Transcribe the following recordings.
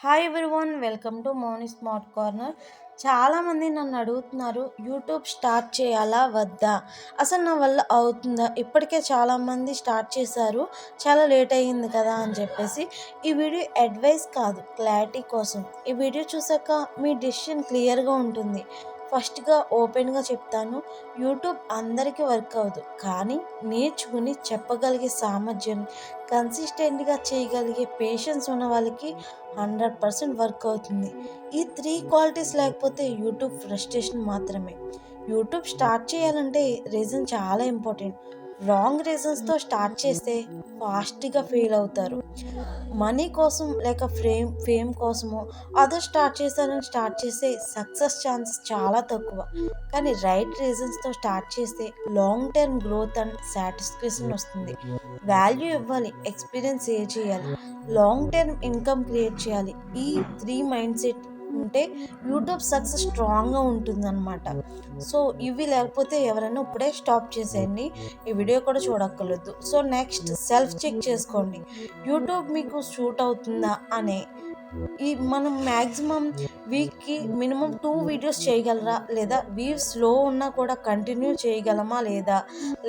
Hi everyone, welcome to money smart corner. చాలామంది నన్ను అడుగుతున్నారు, యూట్యూబ్ స్టార్ట్ చేయాలా వద్దా, అసలు నా వల్ల అవుతుందా? ఇప్పటికే చాలామంది స్టార్ట్ చేశారు, చాలా లేట్ అయ్యింది కదా అని చెప్పేసి. ఈ వీడియో అడ్వైస్ కాదు, క్లారిటీ కోసం. ఈ వీడియో చూసాక మీ డెసిషన్ క్లియర్గా ఉంటుంది. ఫస్ట్గా ఓపెన్గా చెప్తాను, యూట్యూబ్ అందరికీ వర్క్ అవ్వదు, కానీ నేర్చుకుని చెప్పగలిగే సామర్థ్యం, కన్సిస్టెంట్గా చేయగలిగే పేషెన్స్ ఉన్న వాళ్ళకి 100% వర్క్ అవుతుంది. ఈ 3 క్వాలిటీస్ లేకపోతే యూట్యూబ్ ఫ్రస్ట్రేషన్ మాత్రమే. యూట్యూబ్ స్టార్ట్ చేయాలంటే రీజన్ చాలా ఇంపార్టెంట్. రాంగ్ రీజన్స్తో స్టార్ట్ చేస్తే ఫాస్ట్గా ఫెయిల్ అవుతారు. మనీ కోసం లేక ఫేమ్ కోసమో అదర్ స్టార్ట్ చేస్తే సక్సెస్ ఛాన్సెస్ చాలా తక్కువ. కానీ రైట్ రీజన్స్తో స్టార్ట్ చేస్తే long term growth and satisfaction వస్తుంది. వాల్యూ ఇవ్వాలి, ఎక్స్పీరియన్స్ చేయాలి, లాంగ్ టర్మ్ ఇన్కమ్ క్రియేట్ చేయాలి. ఈ 3 మైండ్ సెట్ ఉంటే యూట్యూబ్ సక్సెస్ స్ట్రాంగ్గా ఉంటుందన్నమాట. సో ఇవి లేకపోతే ఎవరైనా ఇప్పుడే స్టాప్ చేసేయండి, ఈ వీడియో కూడా చూడక్కర్లేదు. సో నెక్స్ట్ సెల్ఫ్ చెక్ చేసుకోండి, యూట్యూబ్ మీకు సూట్ అవుతుందా అనే. మనం మ్యాక్సిమం వీక్కి మినిమం 2 వీడియోస్ చేయగలరా, లేదా వ్యూస్ స్లో ఉన్నా కూడా కంటిన్యూ చేయగలమా లేదా,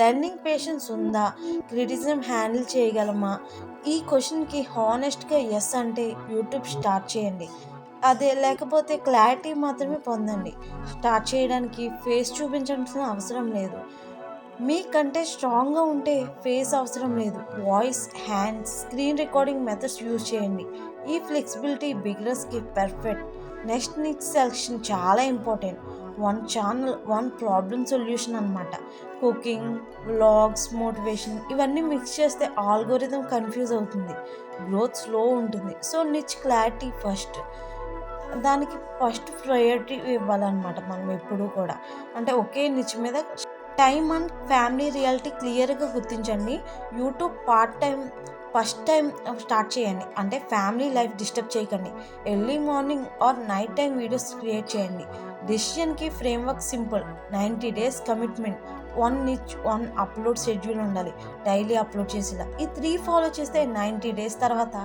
లెర్నింగ్ పేషెన్స్ ఉందా, క్రిటిసిజం హ్యాండిల్ చేయగలమా? ఈ క్వశ్చన్కి హానెస్ట్గా ఎస్ అంటే యూట్యూబ్ స్టార్ట్ చేయండి. అదే లేకపోతే క్లారిటీ మాత్రమే పొందండి. స్టార్ట్ చేయడానికి ఫేస్ చూపించాల్సిన అవసరం లేదు. మీకంటే స్ట్రాంగ్గా ఉంటే ఫేస్ అవసరం లేదు. Voice, hands, screen recording methods use చేయండి. ఈ ఫ్లెక్సిబిలిటీ బిగినర్స్కి పర్ఫెక్ట్. నెక్స్ట్ నీడ్స్ సెలక్షన్ చాలా important. One channel, one problem solution అనమాట. కుకింగ్, వ్లాగ్స్, మోటివేషన్ ఇవన్నీ మిక్స్ చేస్తే ఆల్గోరిథం కన్ఫ్యూజ్ అవుతుంది, గ్రోత్ స్లో ఉంటుంది. సో నిచ్ క్లారిటీ ఫస్ట్, దానికి ఫస్ట్ ప్రయారిటీ ఇవ్వాలన్నమాట మనం ఎప్పుడూ కూడా. అంటే ఒకే నిచ్ మీద టైమ్ అండ్ ఫ్యామిలీ రియాలిటీ క్లియర్గా గుర్తించండి. YouTube part time first time start చేయండి, అంటే ఫ్యామిలీ లైఫ్ డిస్టర్బ్ చేయకండి. Early morning or night time videos create చేయండి. డెసిషన్కి framework simple, 90 days commitment, one upload schedule ఉండాలి, డైలీ అప్లోడ్ చేసేలా. ఈ 3 ఫాలో చేస్తే 90 డేస్ తర్వాత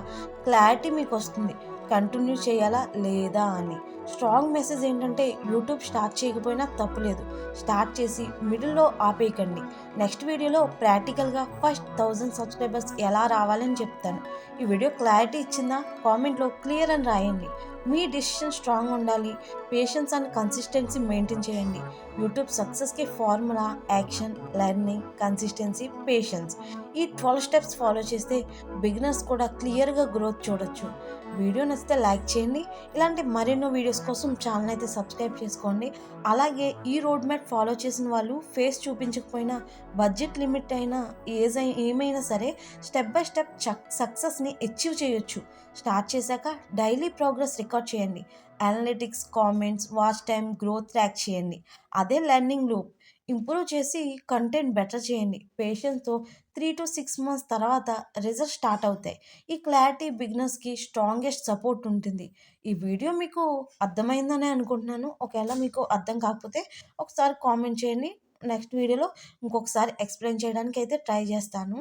క్లారిటీ మీకు వస్తుంది, కంటిన్యూ చేయాలా లేదా అని. స్ట్రాంగ్ మెసేజ్ ఏంటంటే, యూట్యూబ్ స్టార్ట్ చేయకపోయినా తప్పులేదు, స్టార్ట్ చేసి మిడిల్లో ఆపేయకండి. నెక్స్ట్ వీడియోలో ప్రాక్టికల్గా ఫస్ట్ 1000 సబ్స్క్రైబర్స్ ఎలా రావాలని చెప్తాను. ఈ వీడియో క్లారిటీ ఇచ్చిందా? కామెంట్లో క్లియర్ అని రాయండి. మీ డిసిషన్ స్ట్రాంగ్ ఉండాలి, పేషెన్స్ అండ్ కన్సిస్టెన్సీ మెయింటైన్ చేయండి. యూట్యూబ్ సక్సెస్కి formula action, learning, consistency, patience. ఈ 12 స్టెప్స్ ఫాలో చేస్తే బిగినర్స్ కూడా క్లియర్గా గ్రోత్ చూడొచ్చు. వీడియో నచ్చితే లైక్ చేయండి. ఇలాంటి మరెన్నో వీడియోస్ కోసం ఛానల్ అయితే సబ్స్క్రైబ్ చేసుకోండి. అలాగే ఈ రోడ్ మ్యాప్ ఫాలో చేసిన వాళ్ళు ఫేస్ చూపించకపోయినా, బడ్జెట్ లిమిట్ అయినా, ఏమైనా సరే స్టెప్ బై స్టెప్ సక్సెస్ని అచీవ్ చేయొచ్చు. స్టార్ట్ చేశాక డైలీ ప్రోగ్రెస్ రికార్డ్ చేయండి. Analytics, comments, watch time, growth track చేయండి. అదే లెర్నింగ్ లూప్. ఇంప్రూవ్ చేసి కంటెంట్ బెటర్ చేయండి. పేషెన్స్తో 3 to 6 months తర్వాత రిజల్ట్ స్టార్ట్ అవుతాయి. ఈ క్లారిటీ బిగినర్స్కి స్ట్రాంగెస్ట్ సపోర్ట్ ఉంటుంది. ఈ వీడియో మీకు అర్థమైందనే అనుకుంటున్నాను. ఒకవేళ మీకు అర్థం కాకపోతే ఒకసారి కామెంట్ చేయండి. నెక్స్ట్ వీడియోలో ఇంకొకసారి ఎక్స్ప్లెయిన్ చేయడానికి అయితే ట్రై చేస్తాను.